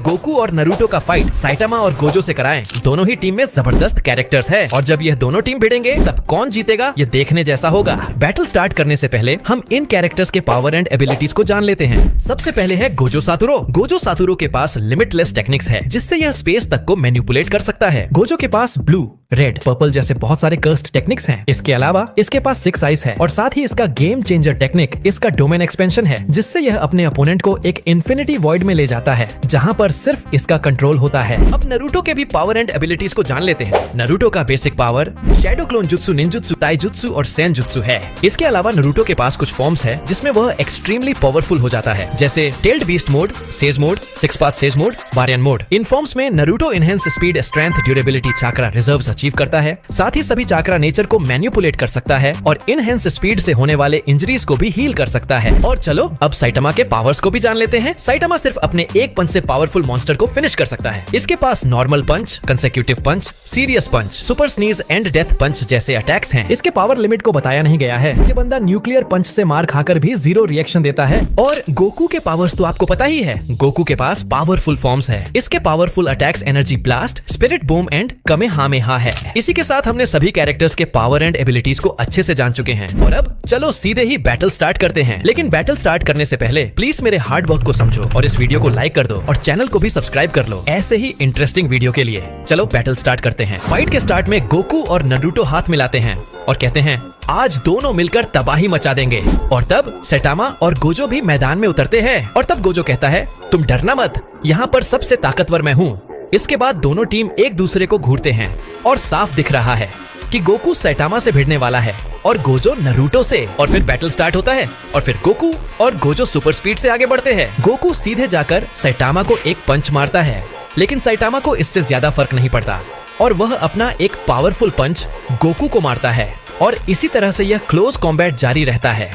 Goku और Naruto का fight Saitama और गोजो से कराएं। दोनों ही टीम में जबरदस्त कैरेक्टर्स है और जब यह दोनों टीम भिड़ेंगे तब कौन जीतेगा ये देखने जैसा होगा। बैटल स्टार्ट करने से पहले हम इन कैरेक्टर्स के पावर एंड एबिलिटीज को जान लेते हैं। सबसे पहले है गोजो सातोरू। गोजो सातोरू के पास लिमिटलेस टेक्निक्स है जिससे यह स्पेस तक को मैनिपुलेट कर सकता है। गोजो के पास ब्लू, रेड, पर्पल जैसे बहुत सारे कर्स्ड टेक्निक्स हैं। इसके अलावा इसके पास 6 आइज है और साथ ही इसका गेम चेंजर टेक्निक इसका डोमेन एक्सपेंशन है जिससे यह अपने अपोनेंट को एक इन्फिनिटी वॉइड में ले जाता है जहां पर सिर्फ इसका कंट्रोल होता है। अब नारुतो के भी पावर एंड एबिलिटीज को जान लेते हैं। नारुतो का basic power shadow clone jutsu, ninjutsu, taijutsu और सेन जुत्सु है। इसके अलावा नारुतो के पास कुछ फॉर्म्स है जिसमें वह एक्सट्रीमली पावरफुल हो जाता है जैसे tailed beast mode, sage mode, 6 path sage mode, Baryon mode. इन फॉर्म्स में Naruto enhance speed, strength, durability chakra reserves achieve करता है। साथ ही सभी चाक्रा नेचर को मैनिपुलेट कर सकता है और इनहेंस स्पीड से होने वाले इंजरीज को भी हील कर सकता है। और चलो अब साइटामा के पावर्स को भी जान लेते हैं। साइटामा सिर्फ अपने एक पंच से पावरफुल मॉन्स्टर को फिनिश कर सकता है। इसके पास normal punch, consecutive punch, serious punch, super sneeze and death punch जैसे अटैक्स हैं। इसके पावर लिमिट को बताया नहीं गया है। ये बंदा न्यूक्लियर पंच से मार खाकर भी 0 रिएक्शन देता है। और गोकू के पावर्स तो आपको पता ही है। गोकू के पास पावरफुल फॉर्म्स है। इसके powerful attacks energy blast, spirit boom and Kamehameha है। इसी के साथ हमने सभी कैरेक्टर्स के पावर एंड एबिलिटीज को अच्छे से जान चुके हैं और अब चलो सीधे ही बैटल स्टार्ट करते हैं। लेकिन बैटल स्टार्ट करने से पहले प्लीज मेरे हार्ड वर्क को समझो और इस वीडियो को लाइक कर दो और चैनल को भी सब्सक्राइब कर लो ऐसे ही इंटरेस्टिंग वीडियो के लिए। चलो बैटल स्टार्ट करते हैं। फाइट के स्टार्ट में गोकू और नारुतो हाथ मिलाते हैं और कहते हैं आज दोनों मिलकर तबाही मचा देंगे। और तब साइटामा और गोजो भी मैदान में उतरते हैं और तब गोजो कहता है तुम डरना मत, यहाँ पर सबसे ताकतवर मैं हूँ। इसके बाद दोनों टीम एक दूसरे को घूरते हैं और साफ दिख रहा है कि गोकू साइटामा से भिड़ने वाला है और गोजो नारुतो से। और फिर बैटल स्टार्ट होता है और फिर गोकू और गोजो सुपर स्पीड से आगे बढ़ते हैं। गोकू सीधे जाकर साइटामा को एक पंच मारता है लेकिन साइटामा को इससे ज्यादा फर्क नहीं पड़ता और वह अपना एक पावरफुल पंच गोकू को मारता है और इसी तरह से यह क्लोज कॉम्बैट जारी रहता है।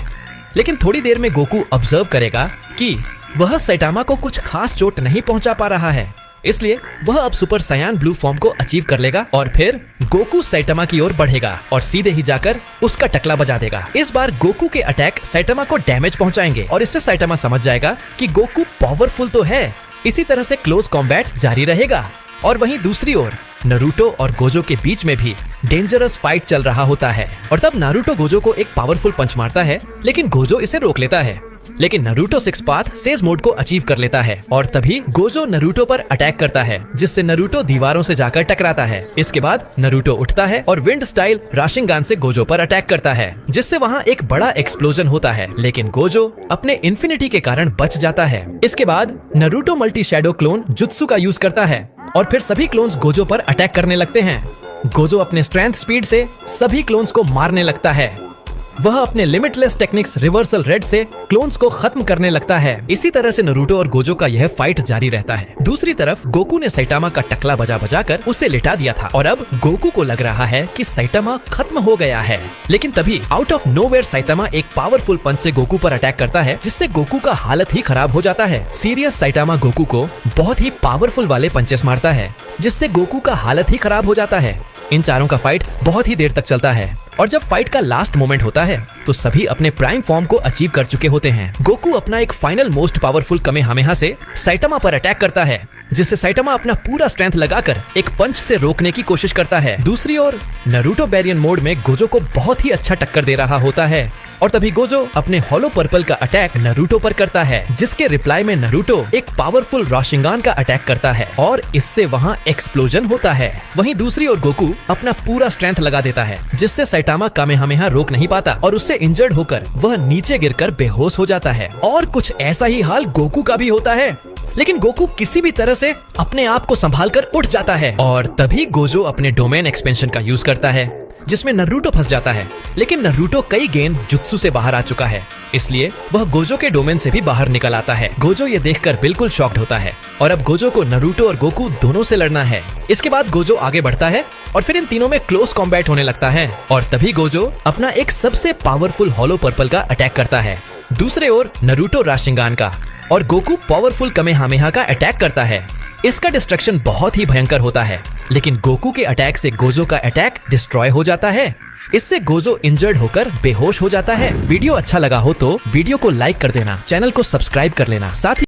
लेकिन थोड़ी देर में गोकू ऑब्जर्व करेगा कि वह साइटामा को कुछ खास चोट नहीं पहुंचा पा रहा है, इसलिए वह अब सुपर सायान ब्लू फॉर्म को अचीव कर लेगा और फिर गोकू साइटामा की ओर बढ़ेगा और सीधे ही जाकर उसका टकला बजा देगा। इस बार गोकू के अटैक साइटामा को डैमेज पहुंचाएंगे और इससे साइटामा समझ जाएगा कि गोकू पावरफुल तो है। इसी तरह से क्लोज कॉम्बैट जारी रहेगा और वहीं दूसरी ओर नारुतो और गोजो के बीच में भी डेंजरस फाइट चल रहा होता है। और तब नारुतो गोजो को एक पावरफुल पंच मारता है लेकिन गोजो इसे रोक लेता है। लेकिन नारुतो 6 पाथ सेज मोड को अचीव कर लेता है और तभी गोजो नारुतो पर अटैक करता है जिससे नारुतो दीवारों से जाकर टकराता है। इसके बाद नारुतो उठता है और विंड स्टाइल राशिंगान से गोजो पर अटैक करता है जिससे वहाँ एक बड़ा एक्सप्लोजन होता है लेकिन गोजो अपने इन्फिनिटी के कारण बच जाता है। इसके बाद Naruto multi shadow clone jutsu का यूज करता है और फिर सभी क्लोन्स गोजो पर अटैक करने लगते हैं। गोजो अपने स्ट्रेंथ स्पीड से सभी क्लोन्स को मारने लगता है। वह अपने लिमिटलेस टेक्निक्स रिवर्सल रेड से क्लोन्स को खत्म करने लगता है। इसी तरह से नारुतो और गोजो का यह फाइट जारी रहता है। दूसरी तरफ गोकू ने साइटामा का टकला बजाकर उसे लिटा दिया था और अब गोकू को लग रहा है कि साइटामा खत्म हो गया है। लेकिन तभी आउट ऑफ नोवेयर साइटामा एक पावरफुल पंच से गोकू पर अटैक करता है जिससे गोकू का हालत ही खराब हो जाता है। सीरियस साइटामा गोकू को बहुत ही पावरफुल वाले पंचेस मारता है जिससे गोकू का हालत ही खराब हो जाता है। इन चारों का फाइट बहुत ही देर तक चलता है और जब फाइट का लास्ट मोमेंट होता है तो सभी अपने प्राइम फॉर्म को अचीव कर चुके होते हैं। गोकू अपना एक फाइनल मोस्ट पावरफुल कामेहामेहा से साइटामा पर अटैक करता है जिससे साइटामा अपना पूरा स्ट्रेंथ लगाकर एक पंच से रोकने की कोशिश करता है। दूसरी ओर नारुतो बैरियन मोड में गोजो को बहुत ही अच्छा टक्कर दे रहा होता है और तभी गोजो अपने हॉलो पर्पल का अटैक नारुतो पर करता है जिसके रिप्लाई में नारुतो एक पावरफुल राशिंगान का अटैक करता है और इससे वहाँ एक्सप्लोजन होता है। वहीं दूसरी ओर गोकू अपना पूरा स्ट्रेंथ लगा देता है जिससे साइटामा कामेहामेहा रोक नहीं पाता और उससे इंजर्ड होकर वह नीचे गिरकर बेहोश हो जाता है। और कुछ ऐसा ही हाल गोकू का भी होता है लेकिन गोकू किसी भी तरह से अपने आप को संभाल कर उठ जाता है और तभी गोजो अपने डोमेन एक्सपेंशन का यूज करता है जिसमें नारुतो फंस जाता है। लेकिन नारुतो कई गेंद जुत्सु से बाहर आ चुका है इसलिए वह गोजो के डोमेन से भी बाहर निकल आता है। गोजो ये देखकर बिल्कुल शॉक्ड होता है और अब गोजो को नारुतो और गोकू दोनों से लड़ना है। इसके बाद गोजो आगे बढ़ता है और फिर इन तीनों में क्लोज कॉम्बैट होने लगता है और तभी गोजो अपना एक सबसे पावरफुल हॉलो पर्पल का अटैक करता है। दूसरे ओर नारुतो राशिंगान का और गोकू पावरफुल कामेहामेहा का अटैक करता है। इसका डिस्ट्रक्शन बहुत ही भयंकर होता है लेकिन गोकू के अटैक से गोजो का अटैक डिस्ट्रॉय हो जाता है। इससे गोजो इंजर्ड होकर बेहोश हो जाता है। वीडियो अच्छा लगा हो तो वीडियो को लाइक कर देना, चैनल को सब्सक्राइब कर लेना, साथ ही